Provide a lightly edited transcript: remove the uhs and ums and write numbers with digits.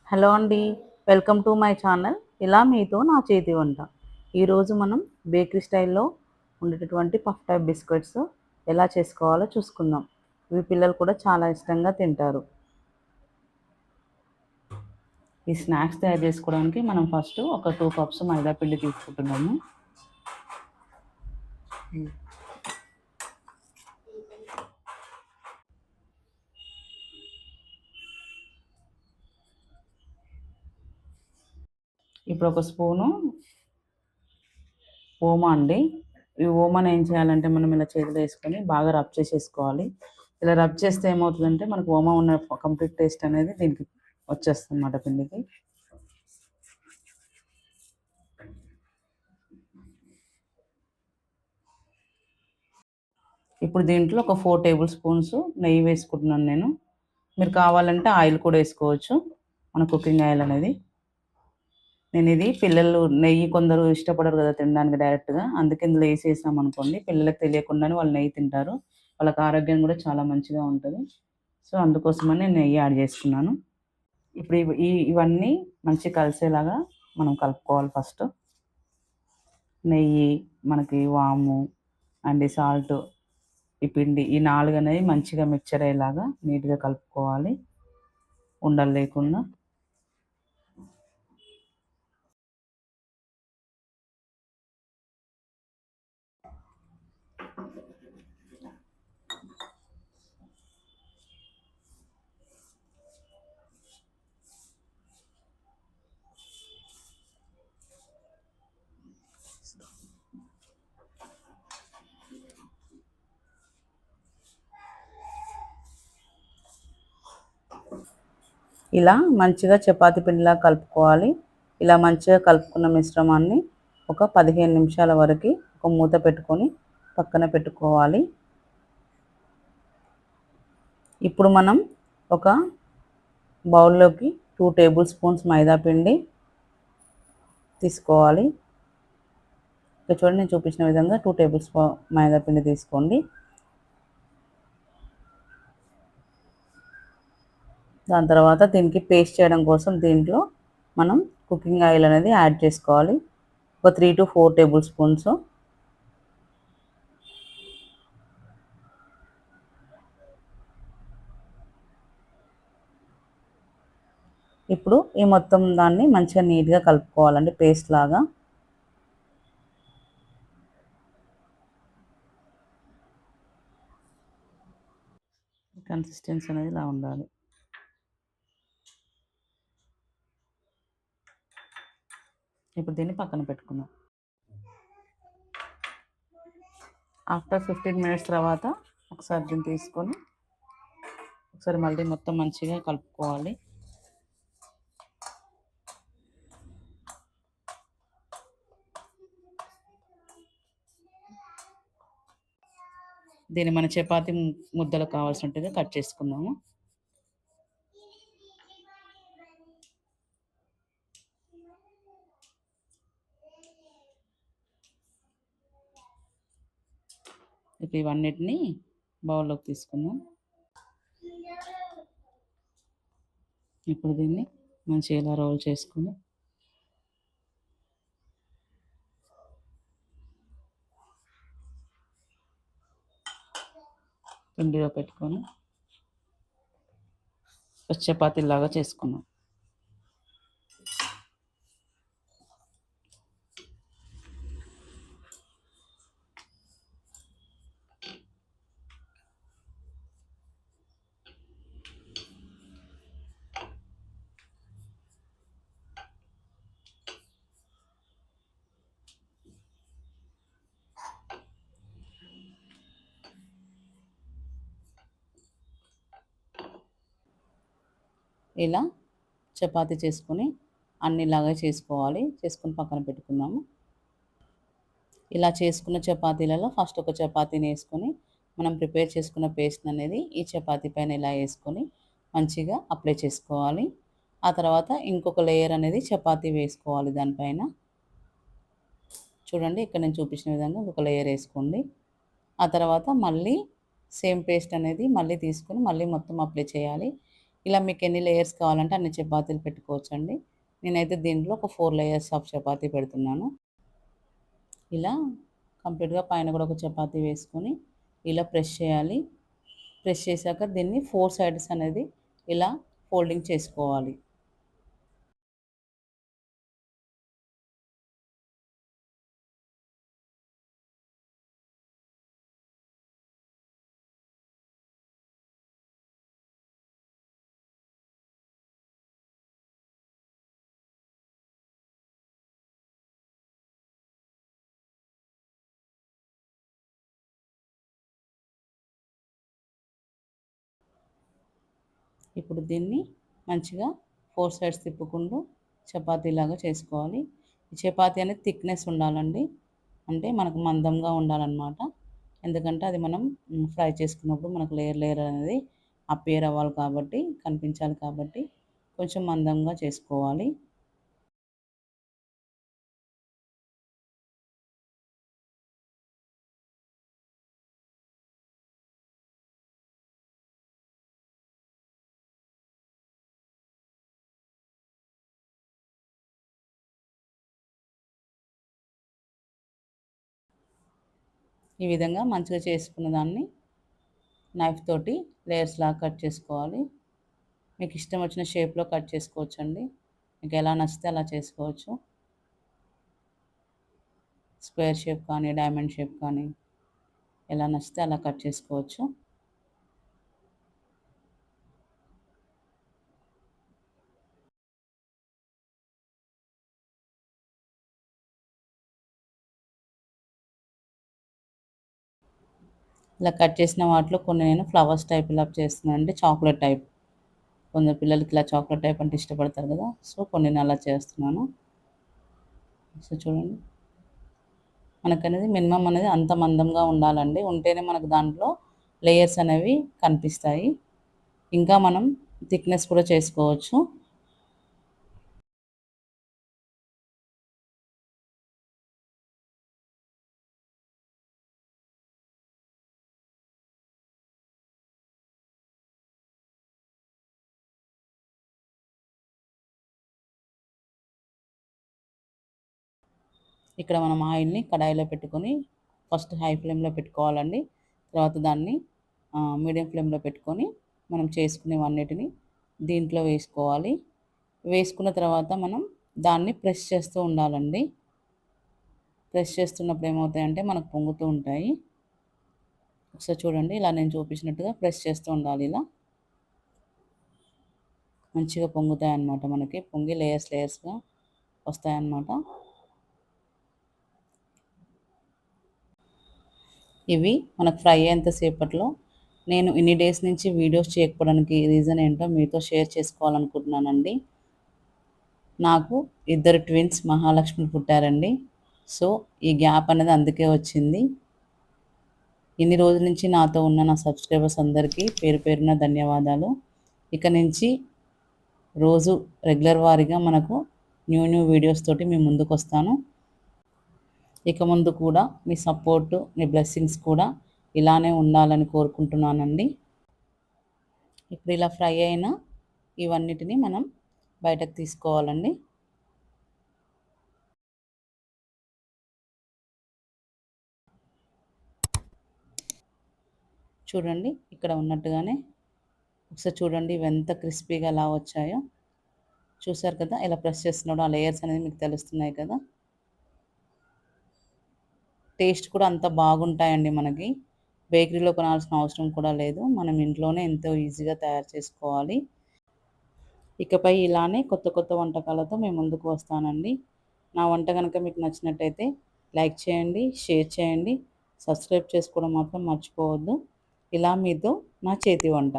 Hello అండి. Welcome to my channel. ఇలా మీతో నా చేతి వంట. ఈరోజు మనం బేకరీ స్టైల్‌లో ఉండేటటువంటి పఫ్ టైప్ బిస్కెట్స్ ఎలా చేసుకోవాలో చూసుకుందాం. ఇవి పిల్లలు కూడా చాలా ఇష్టంగా తింటారు. ఈ స్నాక్స్ తయారు చేసుకోవడానికి మనం ఫస్ట్ ఒక 2 కప్స్ మైదా పిండి తీసుకుంటున్నాము. ఇప్పుడు ఒక స్పూను ఓమా అండి. ఈ ఓమాని ఏం చేయాలంటే మనం ఇలా చేతిలో వేసుకొని బాగా రబ్ చేసేసుకోవాలి. ఇలా రబ్ చేస్తే ఏమవుతుందంటే మనకు ఓమా ఉన్న కంప్లీట్ టేస్ట్ అనేది దీనికి వచ్చేస్తుందన్నమాట పిండికి. ఇప్పుడు దీంట్లో ఒక 4 టేబుల్ స్పూన్స్ నెయ్యి వేసుకుంటున్నాను నేను. మీరు కావాలంటే ఆయిల్ కూడా వేసుకోవచ్చు. మన కుకింగ్ ఆయిల్ అనేది. నేను ఇది పిల్లలు నెయ్యి కొందరు ఇష్టపడరు కదా తినడానికి డైరెక్ట్‌గా. అందుకే ఇందులో ఏసేసామనుకోండి పిల్లలకి తెలియకుండానే వాళ్ళు నెయ్యి తింటారు. వాళ్ళకి ఆరోగ్యం కూడా చాలా మంచిగా ఉంటది. సో, అందుకోసమని నేను నెయ్యి యాడ్ చేసుకున్నాను. ఇప్పుడు ఇవన్నీ మంచిగా కలిసేలాగా మనం కలుపుకోవాలి ఫస్ట్. నెయ్యి, మనకి వాము అండ్ సాల్ట్, ఈ పిండి ఈ 4 అనేవి మంచిగా మిక్చర్ అయ్యేలాగా నీట్‌గా కలుపుకోవాలి. ఉండలు లేకుండా. ఇలా మంచిగా చపాతీ పిండిలా కలుపుకోవాలి. ఇలా మంచిగా కలుపుకున్న మిశ్రమాన్ని ఒక 15 నిమిషాల వరకు ఒక మూత పెట్టుకొని పక్కన పెట్టుకోవాలి. ఇప్పుడు మనం ఒక బౌల్లోకి 2 టేబుల్ స్పూన్స్ మైదా పిండి తీసుకోవాలి. ఇక్కడ చూడండి నేను చూపించిన విధంగా 2 టేబుల్ స్పూన్ మైదా పిండి తీసుకోండి. దాని తర్వాత దీనికి పేస్ట్ చేయడం కోసం దీంట్లో మనం కుకింగ్ ఆయిల్ అనేది యాడ్ చేసుకోవాలి. ఒక 3 to 4 టేబుల్ స్పూన్స్. ఇప్పుడు ఈ మొత్తం దాన్ని మంచిగా నీట్‌గా కలుపుకోవాలండి పేస్ట్ లాగా. కన్సిస్టెన్సీ అనేది ఇలా ఉండాలి. ఇప్పుడు దీన్ని పక్కన పెట్టుకుందాం. ఆఫ్టర్ 15 మినిట్స్ తర్వాత ఒకసారి దీన్ని తీసుకొని ఒకసారి మళ్ళీ మొత్తం మంచిగా కలుపుకోవాలి. దీన్ని మన చపాతీ ముద్దలకు కావాల్సినట్టుగా కట్ చేసుకుందాము. ఇప్పుడు ఇవన్నిటిని బౌల్లోకి తీసుకుందాం. ఇప్పుడు దీన్ని మంచిగా ఇలా రోల్ చేసుకొని పిండిలో పెట్టుకొని చపాతీలాగా చేసుకున్నాం. ఇలా చపాతీ చేసుకొని అన్నిలాగా చేసుకోవాలి. చేసుకొని పక్కన పెట్టుకుందాము. ఇలా చేసుకున్న చపాతీలలో ఫస్ట్ ఒక చపాతీని వేసుకొని మనం ప్రిపేర్ చేసుకున్న పేస్ట్ అనేది ఈ చపాతీ పైన ఇలా వేసుకొని మంచిగా అప్లై చేసుకోవాలి. ఆ తర్వాత ఇంకొక లేయర్ అనేది చపాతీ వేసుకోవాలి దానిపైన. చూడండి ఇక్కడ నేను చూపించిన విధంగా ఒక లేయర్ వేసుకోండి. ఆ తర్వాత మళ్ళీ సేమ్ పేస్ట్ అనేది మళ్ళీ తీసుకొని మళ్ళీ మొత్తం అప్లై చేయాలి. ఇలా మీకు ఎన్ని లేయర్స్ కావాలంటే అన్ని చపాతీలు పెట్టుకోవచ్చండి. నేనైతే దీంట్లో ఒక 4 లేయర్స్ ఆఫ్ చపాతీ పెడుతున్నాను. ఇలా కంప్లీట్‌గా పైన కూడా ఒక చపాతీ వేసుకొని ఇలా ప్రెస్ చేయాలి. ప్రెస్ చేశాక దీన్ని 4 సైడ్స్ అనేది ఇలా ఫోల్డింగ్ చేసుకోవాలి. ఇప్పుడు దీన్ని మంచిగా 4 సైడ్స్ తిప్పుకుంటూ చపాతీలాగా చేసుకోవాలి. ఈ చపాతీ అనేది థిక్‌నెస్ ఉండాలండి. అంటే మనకు మందంగా ఉండాలనమాట. ఎందుకంటే అది మనం ఫ్రై చేసుకున్నప్పుడు మనకు లేయర్ లేయర్ అనేది అపియర్ అవ్వాలి కాబట్టి, కనిపించాలి కాబట్టి కొంచెం మందంగా చేసుకోవాలి. ఈ విధంగా మంచిగా చేసుకున్న దాన్ని నైఫ్ తోటి లేయర్స్‌లాగా కట్ చేసుకోవాలి. మీకు ఇష్టం వచ్చిన షేప్‌లో కట్ చేసుకోవచ్చండి. మీకు ఎలా నచ్చితే అలా చేసుకోవచ్చు. స్క్వేర్ షేప్ కానీ, డైమండ్ షేప్ కానీ ఎలా నచ్చితే అలా కట్ చేసుకోవచ్చు. ఇలా కట్ చేసిన వాటిలో కొన్ని నేను ఫ్లవర్స్ టైప్ ఇలా చేస్తున్నాను. అంటే చాక్లెట్ టైప్. కొందరు పిల్లలకి ఇలా చాక్లెట్ టైప్ అంటే ఇష్టపడతారు కదా! సో, కొన్ని నేను అలా చేస్తున్నాను. సో, చూడండి. మనకనేది మినిమమ్ అనేది అంత మందంగా ఉండాలండి. ఉంటేనే మనకు దాంట్లో లేయర్స్ అనేవి కనిపిస్తాయి. ఇంకా మనం థిక్‌నెస్ కూడా చేసుకోవచ్చు. ఇక్కడ మనం ఆయిల్‌ని కడాయిలో పెట్టుకొని ఫస్ట్ హై ఫ్లేమ్‌లో పెట్టుకోవాలండి. తర్వాత దాన్ని మీడియం ఫ్లేమ్‌లో పెట్టుకొని మనం చేసుకునేవన్నిటిని దీంట్లో వేసుకోవాలి. వేసుకున్న తర్వాత మనం దాన్ని ప్రెస్ చేస్తూ ఉండాలండి. ప్రెస్ చేస్తున్నప్పుడు ఏమవుతాయంటే మనకు పొంగుతూ ఉంటాయి. ఒకసారి చూడండి ఇలా నేను చూపించినట్టుగా ప్రెస్ చేస్తూ ఉండాలి ఇలా. మంచిగా పొంగుతాయన్నమాట మనకి. పొంగి లేయర్స్ లేయర్స్‌గా వస్తాయన్నమాట. ఇవి మనకు ఫ్రై అయ్యేంత సేపట్లో నేను ఇన్ని డేస్ నుంచి వీడియోస్ చేయకపోవడానికి రీజన్ ఏంటో మీతో షేర్ చేసుకోవాలనుకుంటున్నానండి. నాకు ఇద్దరు ట్విన్స్ మహాలక్ష్మిలు పుట్టారండి. సో, ఈ గ్యాప్ అనేది అందుకే వచ్చింది. ఇన్ని రోజుల నుంచి నాతో ఉన్న నా సబ్స్క్రైబర్స్ అందరికీ పేరు పేరున ధన్యవాదాలు. ఇక నుంచి రోజు రెగ్యులర్ వారీగా మనకు న్యూ వీడియోస్ తోటి మీ ముందుకొస్తాను. ఇక ముందు కూడా మీ సపోర్టు, మీ బ్లెస్సింగ్స్ కూడా ఇలానే ఉండాలని కోరుకుంటున్నానండి. ఇప్పుడు ఇలా ఫ్రై అయిన ఇవన్నిటిని మనం బయటకు తీసుకోవాలండి. చూడండి ఇక్కడ ఉన్నట్టుగానే ఒకసారి చూడండి ఇవి ఎంత క్రిస్పీగా ఎలా వచ్చాయో. చూసారు కదా! ఇలా ప్రెస్ చేస్తున్నప్పుడు ఆ లేయర్స్ అనేది మీకు తెలుస్తున్నాయి కదా! టేస్ట్ కూడా అంత బాగుంటాయండి మనకి. బేకరీలో కొనాల్సిన అవసరం కూడా లేదు. మనం ఇంట్లోనే ఎంతో ఈజీగా తయారు చేసుకోవాలి. ఇకపై ఇలానే కొత్త కొత్త వంటకాలతో మీ ముందుకు వస్తానండి. నా వంట గనుక మీకు నచ్చినట్టయితే లైక్ చేయండి, షేర్ చేయండి, సబ్స్క్రైబ్ చేసుకోవడం మాత్రం మర్చిపోవద్దు. ఇలా మీతో నా చేతి వంట.